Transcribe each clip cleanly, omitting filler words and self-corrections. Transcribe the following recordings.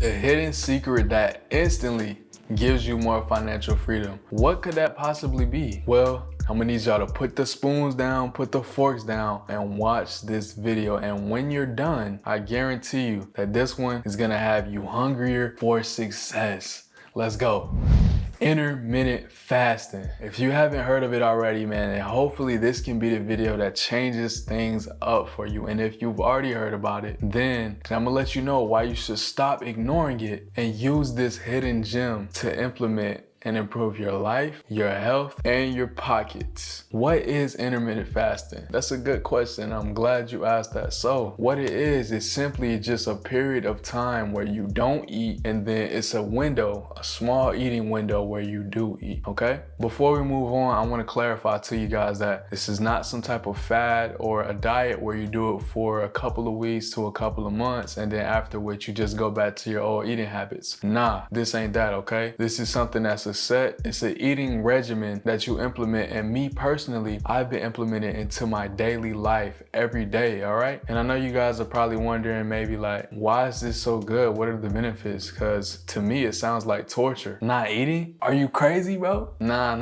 A hidden secret that instantly gives you more financial freedom. What could that possibly be? Well, I'm gonna need y'all to put the spoons down, put the forks down, and watch this video. And when you're done, I guarantee you that this one is gonna have you hungrier for success. Let's go. Intermittent fasting. If you haven't heard of it already, man, and hopefully this can be the video that changes things up for you. And if you've already heard about it, then I'm gonna let you know why you should stop ignoring it and use this hidden gem to implement and improve your life, your health, and your pockets. What is intermittent fasting? That's a good question. I'm glad you asked that. So what it is simply just a period of time where you don't eat, and then it's a window, a small eating window where you do eat, okay? Before we move on, I wanna clarify to you guys that this is not some type of fad or a diet where you do it for a couple of weeks to a couple of months, and then after which you just go back to your old eating habits. Nah, this ain't that, okay? This is something that's it's an eating regimen that you implement, and me personally, I've been implementing into my daily life every day, all right? And I know you guys are probably wondering maybe like, why is this so good? What are the benefits? Because to me, it sounds like torture. Not eating? Are you crazy, bro? Nah,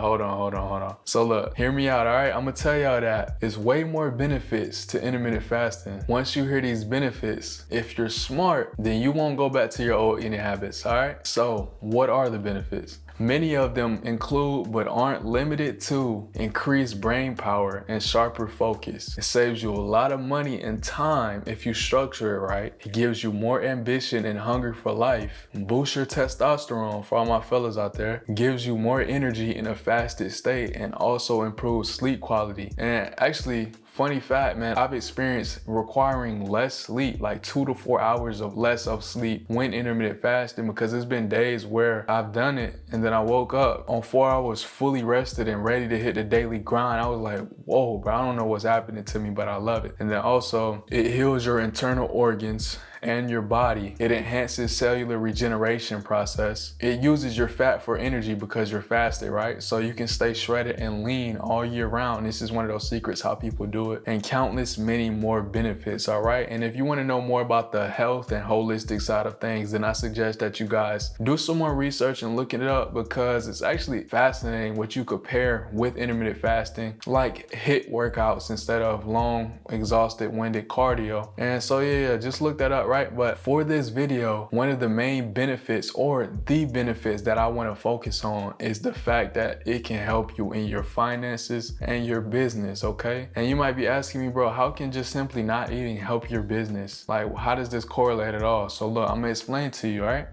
hold on. So look, hear me out, all right? I'm gonna tell y'all that it's way more benefits to intermittent fasting. Once you hear these benefits, if you're smart, then you won't go back to your old eating habits, all right? So what are the benefits? Many of them include, but aren't limited to, increased brain power and sharper focus. It saves you a lot of money and time if you structure it right. It gives you more ambition and hunger for life. Boosts your testosterone for all my fellas out there. Gives you more energy in a fasted state, and also improves sleep quality. And actually, funny fact, man, I've experienced requiring less sleep, like 2 to 4 hours of less of sleep when intermittent fasting, because there's been days where I've done it and then I woke up on 4 hours fully rested and ready to hit the daily grind. I was like, whoa, bro, I don't know what's happening to me, but I love it. And then also, it heals your internal organs and your body. It enhances cellular regeneration process. It uses your fat for energy because you're fasted, right? So you can stay shredded and lean all year round. This is one of those secrets how people do it, and countless many more benefits, all right? And if you want to know more about the health and holistic side of things, then I suggest that you guys do some more research and looking it up, because it's actually fascinating what you could pair with intermittent fasting, like HIIT workouts instead of long, exhausted, winded cardio. And so yeah, just look that up, right? But for this video, one of the main benefits, or the benefits that I want to focus on, is the fact that it can help you in your finances and your business, okay? And you might be asking me, bro, how can just simply not eating help your business? Like, how does this correlate at all? So look, I'm gonna explain to you, all right?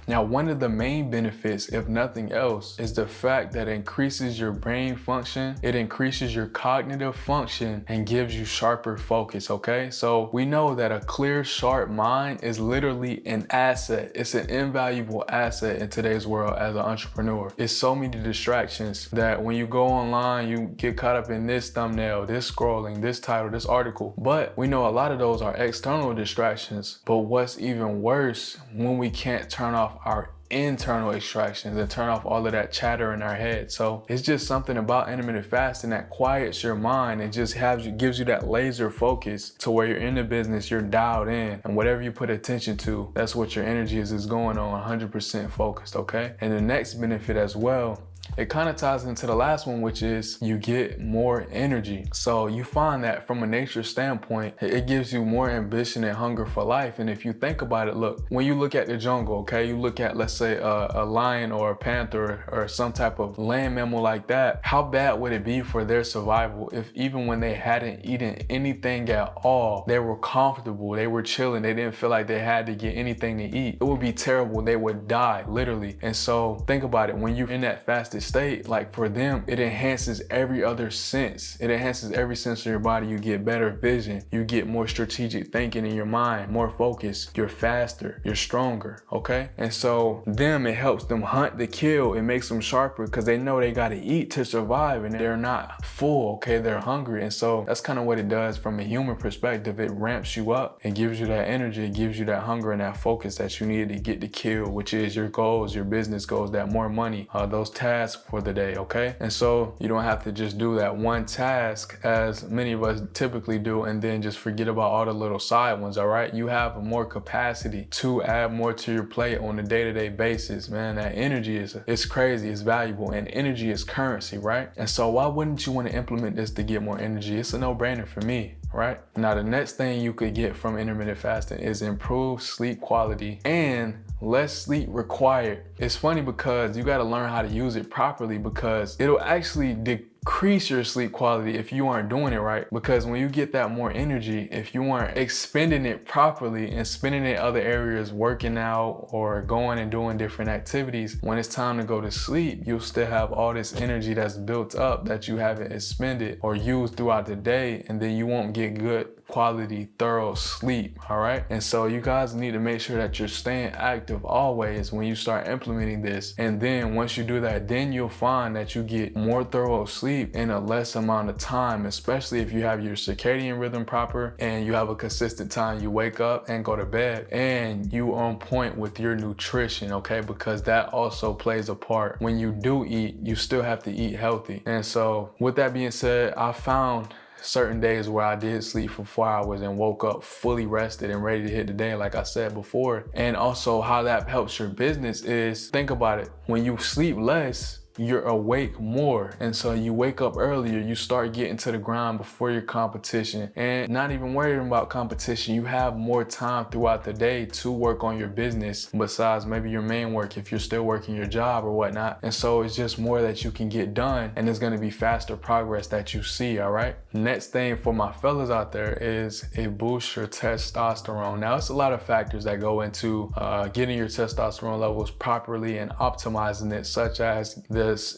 Now, one of the main benefits, if nothing else, is the fact that it increases your brain function, it increases your cognitive function, and gives you sharper focus, okay? So we know that a clear, sharp mind is literally an asset. It's an invaluable asset in today's world as an entrepreneur. It's so many distractions that when you go online, you get caught up in this thumbnail, this scrolling, this title, this article. But we know a lot of those are external distractions. But what's even worse, when we can't turn off our internal extractions and turn off all of that chatter in our head. So it's just something about intermittent fasting that quiets your mind and just gives you that laser focus to where you're in the business, you're dialed in, and whatever you put attention to, that's what your energy is going on, 100% focused, okay? And the next benefit as well, it kind of ties into the last one, which is you get more energy. So you find that from a nature standpoint, it gives you more ambition and hunger for life. And if you think about it, look, when you look at the jungle, okay, you look at, let's say, a lion or a panther or some type of land mammal like that, how bad would it be for their survival if even when they hadn't eaten anything at all, they were comfortable, they were chilling, they didn't feel like they had to get anything to eat? It would be terrible. They would die, literally. And so think about it, when you're in that fasted state, like for them, it enhances every other sense. It enhances every sense of your body. You get better vision, you get more strategic thinking in your mind, more focus, you're faster, you're stronger, okay? And so it helps them hunt the kill. It makes them sharper because they know they got to eat to survive, and they're not full, okay? They're hungry. And so that's kind of what it does from a human perspective. It ramps you up and gives you that energy, it gives you that hunger and that focus that you need to get the kill, which is your goals, your business goals, that more money, those tasks task for the day, okay? And so you don't have to just do that one task as many of us typically do and then just forget about all the little side ones, all right? You have more capacity to add more to your plate on a day-to-day basis, man. That energy is crazy, it's valuable, and energy is currency, right? And so why wouldn't you want to implement this to get more energy? It's a no-brainer for me, right? Now, the next thing you could get from intermittent fasting is improved sleep quality and less sleep required. It's funny because you got to learn how to use it properly, because it'll actually decrease your sleep quality if you aren't doing it right. Because when you get that more energy, if you aren't expending it properly and spending it in other areas, working out or going and doing different activities, when it's time to go to sleep, you'll still have all this energy that's built up that you haven't expended or used throughout the day, and then you won't get good quality, thorough sleep, all right? And so you guys need to make sure that you're staying active always when you start implementing this. And then once you do that, then you'll find that you get more thorough sleep in a less amount of time, especially if you have your circadian rhythm proper and you have a consistent time you wake up and go to bed, and you on point with your nutrition, okay? Because that also plays a part. When you do eat, you still have to eat healthy. And so with that being said, I found certain days where I did sleep for 4 hours and woke up fully rested and ready to hit the day, like I said before. And also how that helps your business is, think about it. When you sleep less, you're awake more, and so you wake up earlier, you start getting to the grind before your competition, and not even worrying about competition. You have more time throughout the day to work on your business besides maybe your main work if you're still working your job or whatnot. And so it's just more that you can get done, and it's going to be faster progress that you see, all right? Next thing for my fellas out there is it boosts your testosterone. Now, it's a lot of factors that go into getting your testosterone levels properly and optimizing it, such as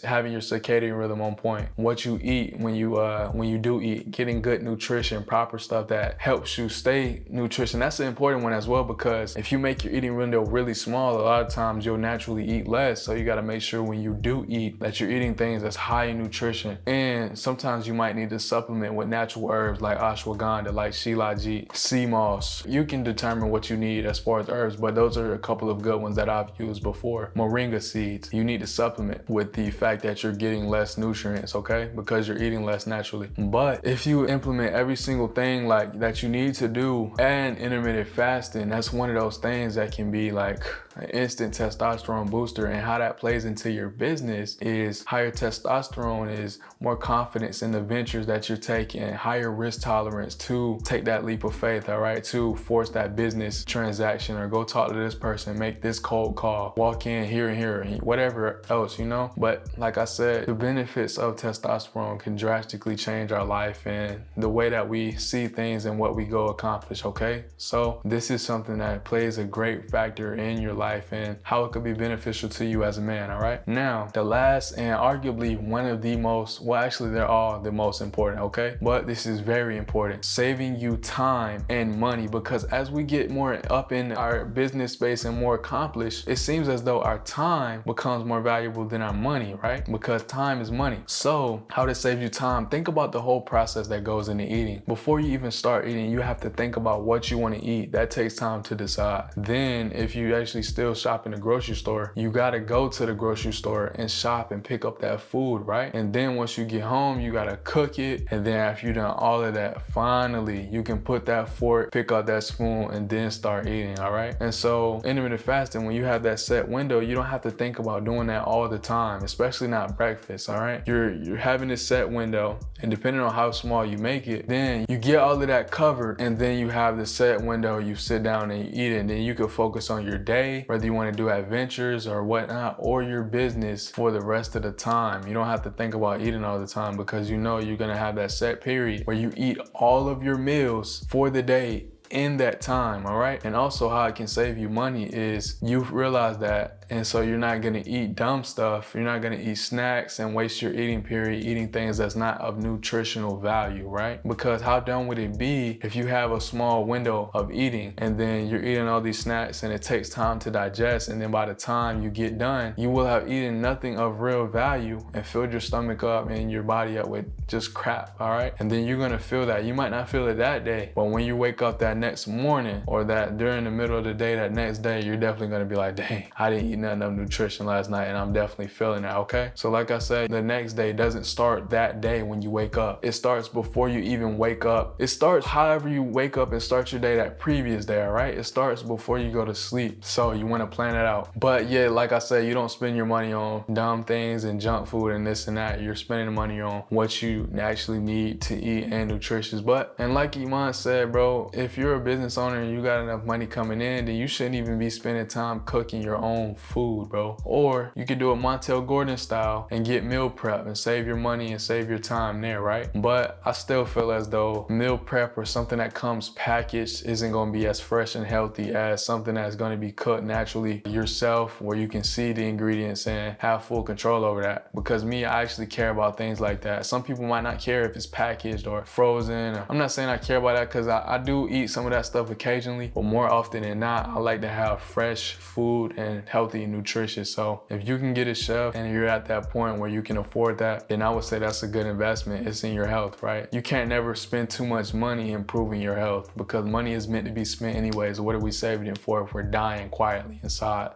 having your circadian rhythm on point, what you eat when you do eat, getting good nutrition, proper stuff that helps you stay nutrition. That's an important one as well, because if you make your eating window really small, a lot of times you'll naturally eat less. So you got to make sure when you do eat that you're eating things that's high in nutrition. And sometimes you might need to supplement with natural herbs like ashwagandha, like shilajit, sea moss. You can determine what you need as far as herbs, but those are a couple of good ones that I've used before. Moringa seeds, you need to supplement with the fact that you're getting less nutrients, okay? Because you're eating less naturally. But if you implement every single thing like that you need to do and intermittent fasting, that's one of those things that can be like an instant testosterone booster. And how that plays into your business is higher testosterone is more confidence in the ventures that you're taking, higher risk tolerance to take that leap of faith, all right? To force that business transaction or go talk to this person, make this cold call, walk in here and here, whatever else, you know? But like I said, the benefits of testosterone can drastically change our life and the way that we see things and what we go accomplish, okay? So this is something that plays a great factor in your life and how it could be beneficial to you as a man, all right? Now, the last and arguably one of the most, well, actually they're all the most important, okay? But this is very important. Saving you time and money, because as we get more up in our business space and more accomplished, it seems as though our time becomes more valuable than our money, right? Because time is money. So how to save you time? Think about the whole process that goes into eating. Before you even start eating, you have to think about what you want to eat. That takes time to decide. Then if you actually still shop in the grocery store, you got to go to the grocery store and shop and pick up that food, right? And then once you get home, you got to cook it. And then after you've done all of that, finally you can put that fork, pick up that spoon, and then start eating, all right? And so intermittent fasting, when you have that set window, you don't have to think about doing that all the time, especially not breakfast, all right? You're having this set window, and depending on how small you make it, then you get all of that covered, and then you have the set window, you sit down and you eat it, and then you can focus on your day, whether you want to do adventures or whatnot, or your business for the rest of the time. You don't have to think about eating all the time, because you know you're gonna have that set period where you eat all of your meals for the day in that time, all right? And also how it can save you money is you realize that, and so you're not gonna eat dumb stuff. You're not gonna eat snacks and waste your eating period eating things that's not of nutritional value, right? Because how dumb would it be if you have a small window of eating and then you're eating all these snacks and it takes time to digest, and then by the time you get done, you will have eaten nothing of real value and filled your stomach up and your body up with just crap, all right? And then you're gonna feel that. You might not feel it that day, but when you wake up that that next morning or that during the middle of the day, that next day, you're definitely gonna be like, dang, I didn't eat nothing of nutrition last night and I'm definitely feeling it, okay? So like I said, the next day doesn't start that day when you wake up. It starts before you even wake up. It starts however you wake up and start your day that previous day, all right? It starts before you go to sleep. So you wanna plan it out. But yeah, like I said, you don't spend your money on dumb things and junk food and this and that. You're spending the money on what you actually need to eat and nutritious. And like Iman said, bro, if you're a business owner and you got enough money coming in, then you shouldn't even be spending time cooking your own food, bro. Or you could do it Montel Gordon style and get meal prep and save your money and save your time there, right? But I still feel as though meal prep or something that comes packaged isn't gonna be as fresh and healthy as something that's gonna be cooked naturally yourself, where you can see the ingredients and have full control over that. Because me, I actually care about things like that. Some people might not care if it's packaged or frozen. I'm not saying I care about that, because I do eat some of that stuff occasionally, but more often than not, I like to have fresh food and healthy and nutritious. So if you can get a chef and you're at that point where you can afford that, then I would say that's a good investment. It's in your health, right? You can't never spend too much money improving your health, because money is meant to be spent anyways. What are we saving it for if we're dying quietly inside?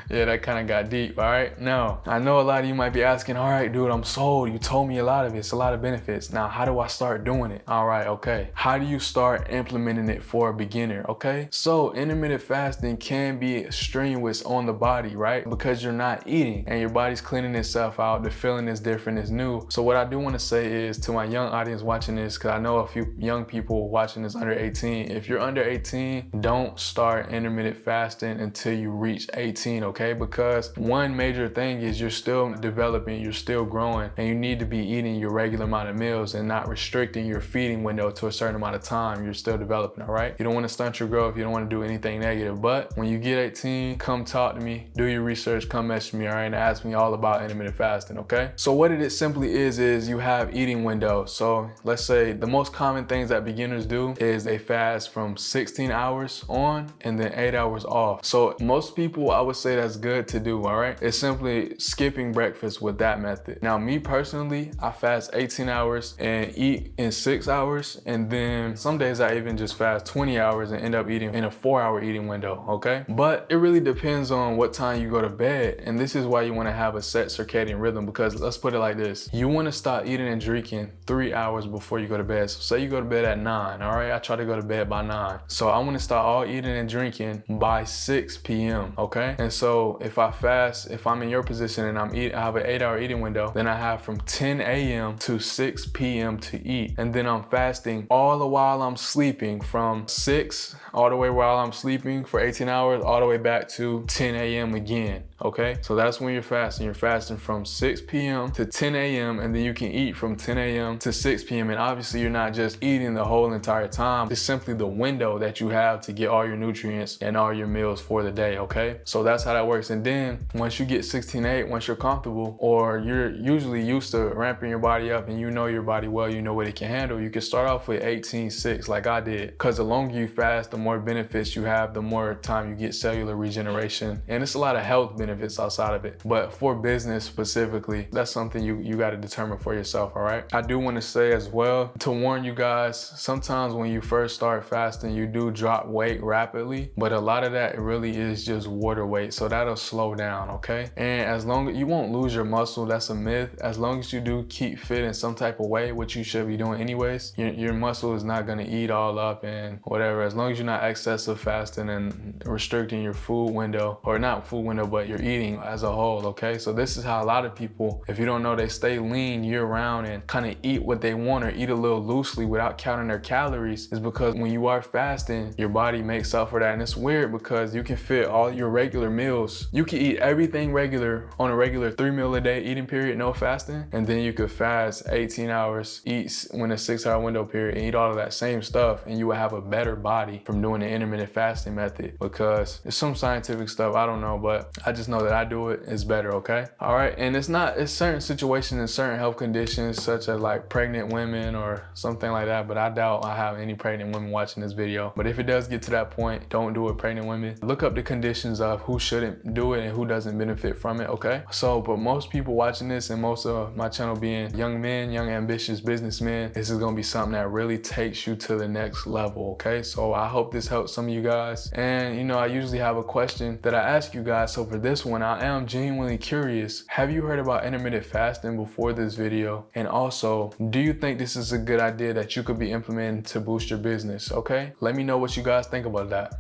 Yeah, that kind of got deep, all right? Now, I know a lot of you might be asking, all right, dude, I'm sold. You told me a lot of it. It's a lot of benefits. Now, how do I start doing it? All right, okay. How do you start implementing it for a beginner, okay? So intermittent fasting can be strenuous on the body, right? Because you're not eating and your body's cleaning itself out. The feeling is different, it's new. So what I do want to say is to my young audience watching this, because I know a few young people watching this under 18. If you're under 18, don't start intermittent fasting until you reach 18, okay? Because one major thing is you're still developing, you're still growing, and you need to be eating your regular amount of meals and not restricting your feeding window to a certain amount of time. You're still developing, all right? You don't want to stunt your growth. You don't want to do anything negative. But when you get 18, come talk to me, do your research, come message me, all right? And ask me all about intermittent fasting, okay? So what it simply is you have eating windows. So let's say the most common things that beginners do is they fast from 16 hours on and then 8 hours off. So most people, I would say that's good to do, all right? It's simply skipping breakfast with that method. Now, me personally, I fast 18 hours and eat in 6 hours. And then some days I even just fast 20 hours and end up eating in a 4-hour eating window, okay? But it really depends on what time you go to bed. And this is why you wanna have a set circadian rhythm, because let's put it like this. You wanna stop eating and drinking 3 hours before you go to bed. So say you go to bed at 9, all right? I try to go to bed by 9. So I wanna start all eating and drinking by 6 p.m., okay? And so if I fast, if I'm in your position and I have an 8-hour eating window, then I have from 10 a.m. to 6 p.m. to eat. And then I'm fasting all the while I'm sleeping, from 6 all the way while I'm sleeping for 18 hours, all the way back to 10 a.m. again, okay? So that's when you're fasting. You're fasting from 6 p.m. to 10 a.m. and then you can eat from 10 a.m. to 6 p.m. And obviously you're not just eating the whole entire time. It's simply the window that you have to get all your nutrients and all your meals for the day, okay? So that's how that works. And then once you get 16-8, once you're comfortable, or you're usually used to ramping your body up and you know your body well, you know what it can handle, you can start off with 18-6 like I did. Because the longer you fast, the more benefits you have, the more time you get cellular regeneration. And it's a lot of health benefits outside of it. But for business specifically, that's something you got to determine for yourself, all right? I do want to say as well, to warn you guys, sometimes when you first start fasting, you do drop weight rapidly, but a lot of that really is just water weight. So that'll slow down, okay? And as long as you won't lose your muscle, that's a myth. As long as you do keep fit in some type of way, which you should be doing anyways, your muscle is not gonna eat all up and whatever. As long as you're not excessive fasting and restricting your food window, or not food window, but your eating as a whole, okay? So this is how a lot of people, if you don't know, they stay lean year round and kind of eat what they want or eat a little loosely without counting their calories, is because when you are fasting, your body makes up for that. And it's weird because you can fit all your regular meals. You can eat everything regular on a regular 3 meal a day eating period, no fasting. And then you could fast 18 hours, eat when a 6-hour window period, and eat all of that same stuff. And you will have a better body from doing the intermittent fasting method, because it's some scientific stuff, I don't know, but I just know that I do it, it's better, okay? All right, and it's certain situations and certain health conditions, such as like pregnant women or something like that, but I doubt I have any pregnant women watching this video. But if it does get to that point, don't do it, pregnant women. Look up the conditions of who shouldn't do it and who doesn't benefit from it, okay? So, but most people watching this, and most of my channel being young men, young ambitious businessmen, this is gonna be something that really takes you to the next level, okay? So I hope this helps some of you guys. And you know, I usually have a question that I ask you guys. So for this one, I am genuinely curious. Have you heard about intermittent fasting before this video? And also, do you think this is a good idea that you could be implementing to boost your business, okay? Let me know what you guys think about that.